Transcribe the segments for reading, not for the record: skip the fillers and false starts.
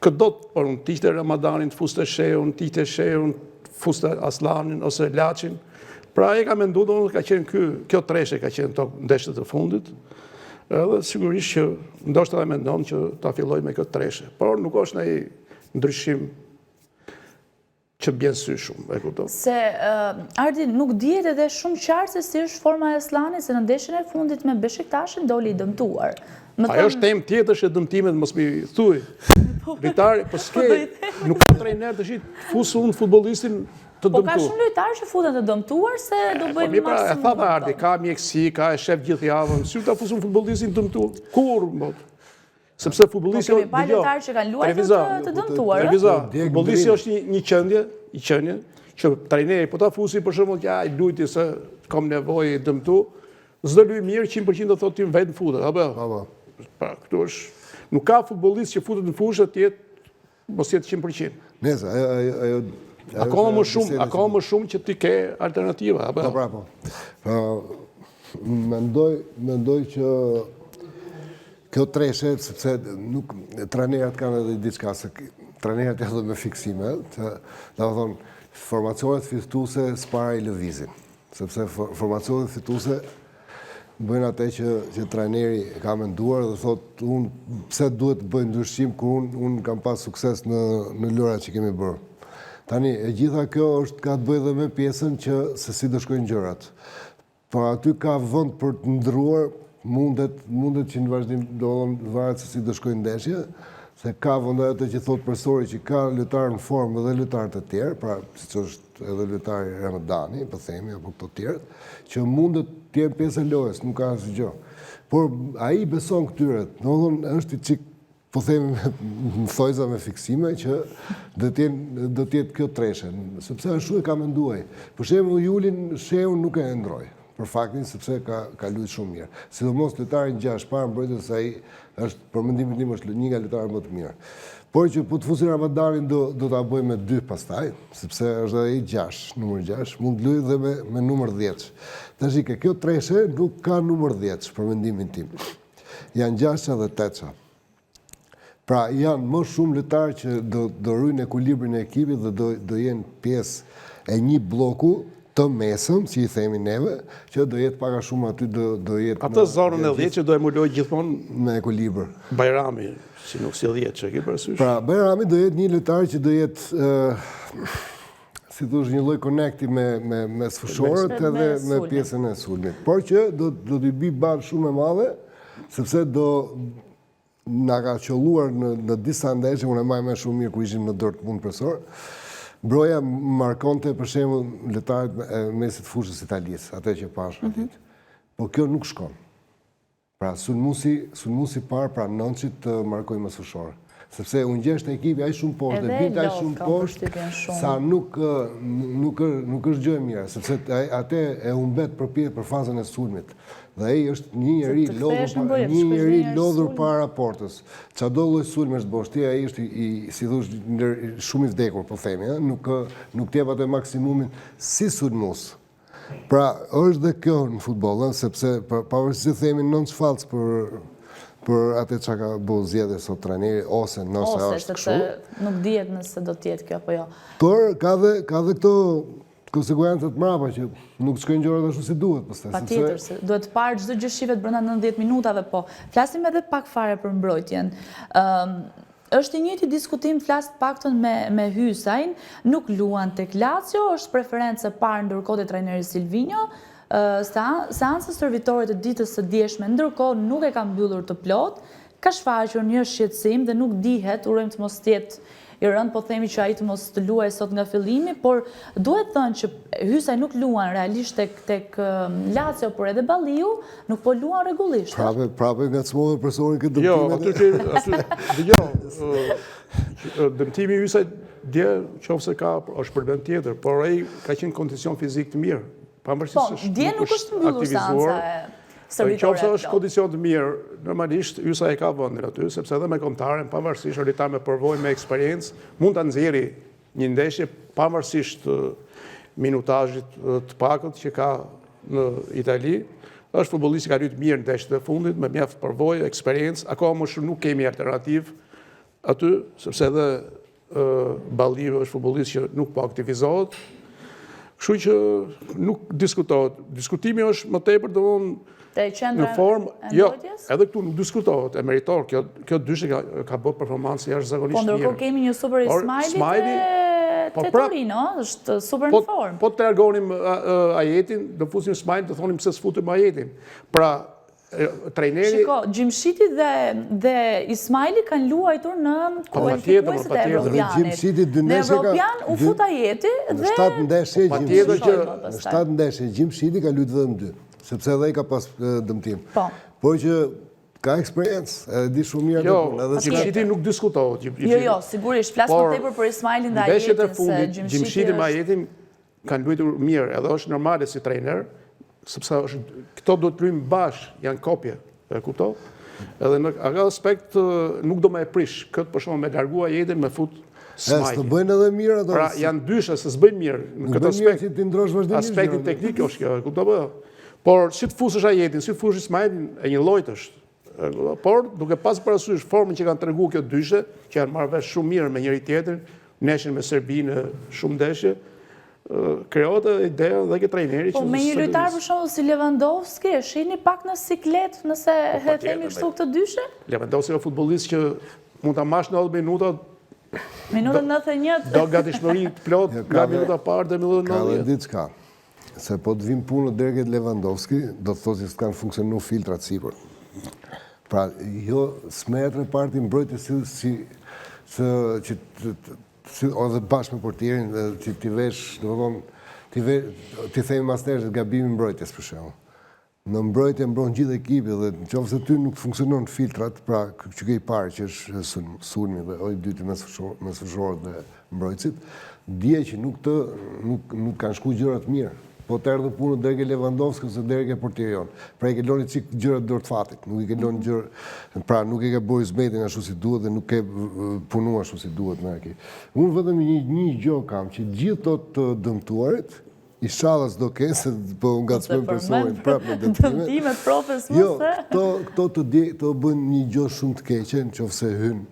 këdot, por në tishte Ramadanin, të fuste Sheun, tishte Sheun, fuste Aslanin ose Lachin. Pra e ka mendu do ka qenë kjo treshe ka qenë to ndeshjet e fundit. Edhe sigurisht që ndoshta dhe mendon që ta filloj me këtë treshe. Por nuk është ndonjë ndryshim që bjen sy shumë, e kupton. Se Ardi nuk dihet edhe shumë qartë se si është forma e Aslanit, se në ndeshjen e fundit me Beshiktashin doli i dëmtuar. Ajo është temë tjetër që dëmtimet mos mi thuj. Lojtari, po s'ke, nuk ka trajner të shit, fusu unë futbollistin të dëmtuar. Po ka shumë lojtarë që futen të dëmtuar se do bëjmë maksimum. E thata Ardi, ka mjekësi, ka e shef gjithë javën, si ta fusun futbollistin të dëmtuar. Kur, mbot? Sepse futbollisti kemi pa lojtarë që kanë luajtur të dëmtuar. Futbollisti është një qendje që trajneri po ta fusi për shembull që ai lujti se kam nevojë dëmtu, s'do luaj mirë 100% do thotë ti vetë futet, apo? Pra, këtu është nuk ka futbollist që futet në fushë mos jetë 100%. Nëse ajo akoma më shumë që ti ke alternativa, apo? Po. Mendoj që kjo treshe, sepse nuk trajnerët kanë edhe diçka, se trajnerët edhe me fiksime, që da thonë, formacionet fituese s'para i lëvizin, sepse formacionet fituese bëjnë atë që trajneri ka menduar dhe thotë, pse duhet të bëjnë ndryshim kur unë kam pas sukses në lërat që kemi bërë. Tani, e gjitha kjo ka të bëjë dhe me pjesën që se si do shkojnë gjërat. Por aty ka vend për të ndryruar, mundet që në vazhdim do varet se si do shkojnë ndeshje, se ka vendet që thotë profesori që ka lojtarë në formë dhe lojtarë të tjerë, pra siç është edhe lojtari Ramadani, po themi apo këto të tjerë, që mundet të jenë pjesë e lojës, nuk ka asgjë gjë. Por ai beson këtyre, domthonë është i çik po themi në thojza me fiksime që do të jetë kjo treshe, sepse ashtu e ka menduar. Për shembull Julin Sheun nuk e ndroi. Për faktin sepse ka luajtur shumë mirë. Sidomos lojtari 6 para mbrojtës ai është për mendimin tim është një nga lojtarët më të mirë. Por që po të fusin Ramadanin do ta bëj me 2 pastaj, sepse është ai 6, numër 6, mund të luajë dhe me numër 10. Tash kjo treshe nuk ka numër 10 për mendimin tim. Janë 6 dhe 8. Pra janë më shumë lojtarë që do rrujnë ekuilibrin e ekipit dhe do jenë pjesë e një bloku të mesëm, si i themi neve, që do jetë paka shumë aty do jetë... Atë zonën e 10 që do e muloj gjithmonë me ekuilibër. Bajrami, si nuk si 10 që e ki përsysh. Pra, Bajrami do jetë një lojtar që do jetë, si thush, një lloj konekti me sfushorët edhe me pjesën e sulmit. Por që do t'i bi barë shumë e madhe, sepse na ka qolluar në disa ndeshje, unë e maj me shumë mirë ku ishim në Dortmund profesor. Broja markonte për shembull lojtarët e mesit fushës italisë, atë që pash aty. Po kjo nuk shkon. Pra sulmuesi parë pra Nonçit të markoj më fushor. Sepse unë gjeshtë ekipi aq shumë poshtë, binte aq shumë poshtë, sa nuk është gjë e mirë, sepse atë e humbet për fazën e sulmit. Dhe ai është një njeri lodhur para portës. Çdo lloj sulmi është boshti, ai është si thosh shumë i vdekur, po themi, nuk t'jep atë maksimumin si sulmues. Pra, është dhe kjo në futboll, sepse pavarësisht se themi non falc për atë që ka bëu zgjedhje sot trajneri ose nëse është kështu. Ose nuk dihet nëse do të jetë kjo apo jo. Por ka dhe këto konsekuencët mrapa që nuk shkojnë gjërat ashtu si duhet pastaj. Patjetër, se duhet parë çdo gjë shihet brenda 90 minutave, po flasim edhe pak fare për mbrojtjen. Është i njëjti diskutim, flas paktën me Hysajn, nuk luan tek Lazio, është preferencë e parë ndërkohë te trajneri Silvinho. Seanca servitore të ditës së dieshme, ndërkohë nuk e ka mbyllur të plot, ka shfaqur një shqetësim dhe nuk dihet, urojmë të mos jetë i rënd, po themi që ai të mos të luaj sot nga fillimi, por duhet thënë që Hysaj nuk luan realisht tek Lazio, por edhe Balliu nuk po luan rregullisht. Prapë ngacmove personin këtë dëmtimet. Jo, dëmtimi i Hysaj dje qofse është problem tjetër, por ai ka qenë kondicion fizik të mirë. Po, dje nuk është mbyllur seanca e servitore. Qofse është kondicion të mirë, normalisht Hysaj e ka vendin aty, sepse edhe me kombëtaren, pavarësisht lojtar me përvojë, me eksperiencë, mund ta nxjerrë një ndeshje pavarësisht minutazhit të pakët që ka në Itali. Është futbollist që ka luajtur mirë në ndeshjet e fundit, me mjaft përvojë, eksperiencë, akoma më shumë nuk kemi alternativë aty, sepse edhe Balliu është futbollist që nuk po aktivizohet. Kështu që nuk diskutohet. Diskutimi është më tepër në formë, jo, edhe këtu nuk diskutohet, e meritor, kjo dyshe ka bërë performancë jashtëzakonisht mirë. Po ndërkohë kemi një super Ismailit te Torino, është super në formë. Po të largonim Ajetin, do fusim Ismailin, të thonim pse s'futim Ajetin. Pra, trajneri... Shiko, Gjimshiti dhe Ismaili kanë luajtur në kualifikuesit e Evropianit. Në Evropian u fut Ajeti dhe... Në 7 ndeshje, Gjimshiti ka luajtur vetëm 2. Sepse edhe i ka pas dëmtim. Po që ka eksperiencë, e di shumë mirë. Jo, Gjimshiti nuk diskutohet. Jo, sigurisht, flasë më tepër për Ismailin dhe Ajetin. Ndeshjet e fundit, Gjimshiti me Ajetin kanë luajtur mirë, edhe është normale si trajner, sepse këto do të luajnë bashkë, janë kopje, e kuptoj? Edhe në atë aspekt nuk do më e prish, këtë për shkak me largua Ajetin me fut Ismailin. S'të bëjnë edhe mirë ato. Pra janë dyshe se s'bëjnë mirë në këtë aspekt. Aspektin teknik është kjo, e kuptoj? Por si të fusësh Ajetin, si të fusësh Ismailin, e një lloj është. Por duke pas parasysh formën që kanë treguar kjo dyshe, që janë marrë vesh shumë mirë me njëri tjetrin, neshin me Serbinë shumë ndeshje, krijohet ideja dhe ke trajneri që... Po me një lojtar për shembull si Lewandowski, e shihni pak në siklet nëse e themi kështu këtë dyshe? Lewandowski është futbollist që mund ta mash në 90 minuta. Minutën 91. Do gatishmëri të plot nga minuta parë dhe minuta 90. Ka edhe diçka. Se po të vim punë në derget Lewandowski, do të thotë se s'kanë funksionu filtrat sipër. Pra, jo smerët në parti mbrojtje ose bashkë me portierin, që t'i vesh, t'i themi mas nërështë gabimi mbrojtjes për shembull. Në mbrojtje mbron gjithë ekipi dhe nëse ty nuk funksionon filtrat, pra që ke i parë që është sulmi dhe oj dyti mesfushorët dhe mbrojtësit, dje që nuk kanë shku gjërat mirë. Po të erdhë punë derge Lewandowski ose derge portierion. Pra i ke loni qik gjërat dorë të fatit. Nuk i ke loni gjërat, pra nuk i ke bojë zmetin ashtu si duhet dhe nuk ke punu ashtu si duhet në aki. Unë vetëm një gjë kam që gjithë të të dëmtuarit, i shallas do kenë se po ngacmojmë personin prapë në dëmtimet. Dëmtimet profes më se? Jo, këto bëjnë një gjë shumë të keqe në qofë se hynë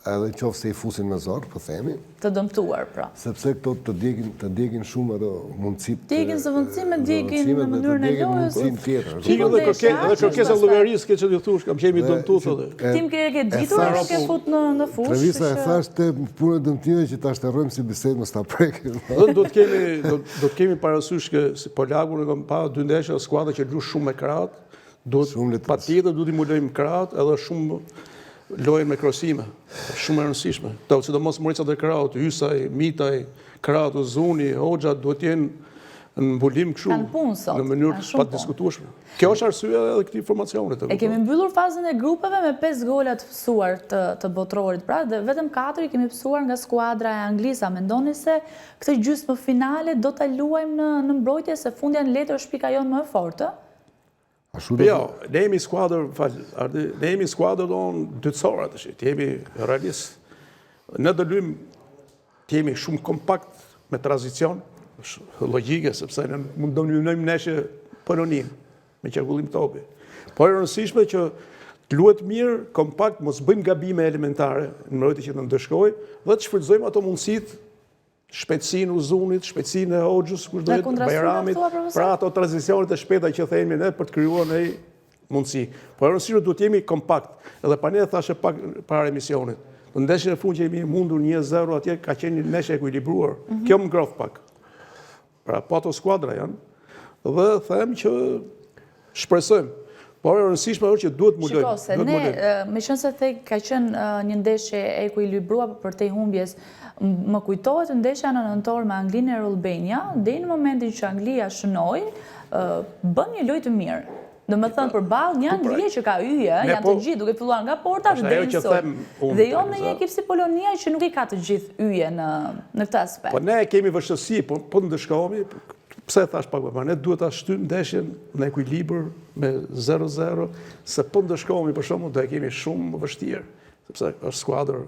edhe qofë se i fusin në zorë, po themi. Të dëmtuar, pra. Sepse këto të djegin shumë ato mundësit. Djegin së vëndësime, djegin në mënyrën e lojës. Qikë dhe kërkesa llogarisë ke që t'ju thush, kam qemi dëmtu, thotë. Tim ke ditur e ke fut në fush. Trevisa e thash të punë dëmtime që ta shterrojmë si bisedë më sta prekë. Do të kemi parasysh që si Polaku në kam pa 2 ndeshje skuadra që lush shumë me krahët, patjetër duhet i mulojmë krahët edhe shumë lojën me krosime, shumë e rëndësishme. Sidomos Morica dhe Kraut, Hysaj, Mitaj, Kraut, Zuni, Hoxha, duhet jenë në mbulim kështu, në mënyrë pa diskutueshme. Kjo është arsyeja edhe këtij formacionit. E kemi mbyllur fazën e grupeve me 5 gola të fsuar të botrorit, pra, dhe vetëm 4 i kemi fsuar nga skuadra e Anglisë. A mendoni se këtë gjysmë finale do ta luajmë në mbrojtje, se fundja në letër është pika jonë më e fortë? Jo, ne jemi skuadër dytësore të shi, të jemi realist. Ne do luajmë, të jemi shumë kompakt me tranzicion, është logjike, sepse ne mund do luajmë neshë polonim, me qarkullim topi. Po e rëndësishme që të luhet mirë, kompakt, mos bëjmë gabime elementare në mbrojtje që të ndëshkojë, dhe të shfrytëzojmë ato mundësitë, shpejtësinë e Zunit, shpejtësinë e Hoxhës, kush do jetë Bajramit, pra ato tranzicionet e shpejta që themi ne për të krijuar një mundësi. Po rëndësishme duhet jemi kompakt. Edhe pa ne thashë pak para emisionit. Në ndeshjen e fundit që jemi mundur 1-0 atje ka qenë një ndeshje e ekuilibruar. Kjo më ngroh pak. Pra po ato skuadra janë. Dhe them që shpresojmë. Por e rëndësishme është që duhet mulojmë. Shiko, se ne, me qënë se ka qenë një ndeshje e ekuilibruar për te humbjes, më kujtohet ndeshja në nëntor me Anglinë e Albania, dhe në momentin që Anglia shënoi, bën një lojë të mirë. Do më thënë për balë një Anglia që ka yje, janë të gjithë, duke filluar nga porta dhe deri në sot. Dhe jo në një ekip si Polonia që nuk i ka të gjithë yje në këtë aspekt. Po ne kemi vështësi, po të ndëshkohemi, pse thash pak më, ne duhet ta shtyjmë ndeshjen në ekuilibër me 0-0, se po ndëshkohemi për shkakun do e kemi shumë vështirë, sepse është skuadër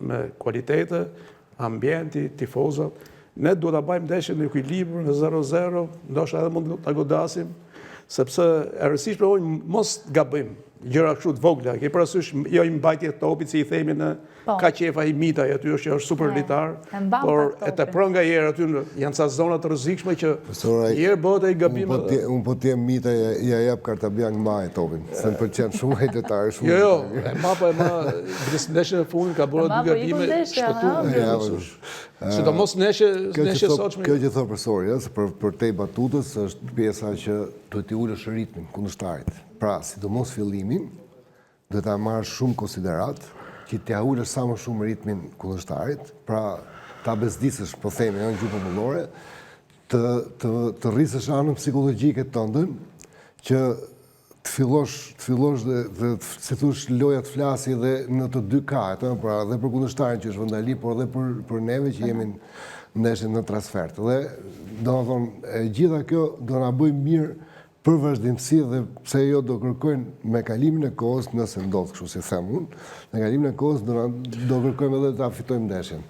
me kualitete, ambienti, tifozat. Ne duhet ta bëjmë ndeshjen në ekuilibër në 0-0, ndoshta edhe mund ta godasim, sepse e rëndësishme është mos gabim. gjëra kështu të vogla. Ke parasysh jo i mbajtje të topit, si i themi në ka qefa i mitaj aty është që është super litar, por e të prën nga herë aty janë ca zona të rrezikshme që herë bëhet ai gabim. Unë po t'jem mita ja jap karta biank mbaj topin, se më pëlqen shumë hejtetarë shumë. Jo, e mapa e ma ndeshjen e fundit ka bërë dy gabime shpëtuar. Sidomos ndeshje sotshme. Kjo që thon profesori, se për te batutës është pjesa që duhet t'i ulësh ritmin kundërshtarit. Pra, sidomos fillimin, duhet ta marrësh shumë konsiderat, që t'ja ulësh sa më shumë ritmin kundërshtarit, pra ta bezdisësh, po themi, në gjuhë popullore, të rrisësh anën psikologjike tëndën, që të fillosh dhe si thush loja të flasi dhe në të dy kajet, pra dhe për kundërshtarin që është vëndali, por edhe për neve që jemi ndeshjen në transfert. Dhe do të thonë, gjitha kjo do na bëjë mirë për vazhdimësi dhe pse jo do kërkojnë me kalimin e kohës, nëse ndodh kështu si them unë, me kalimin e kohës do kërkojmë edhe ta fitojmë ndeshjen.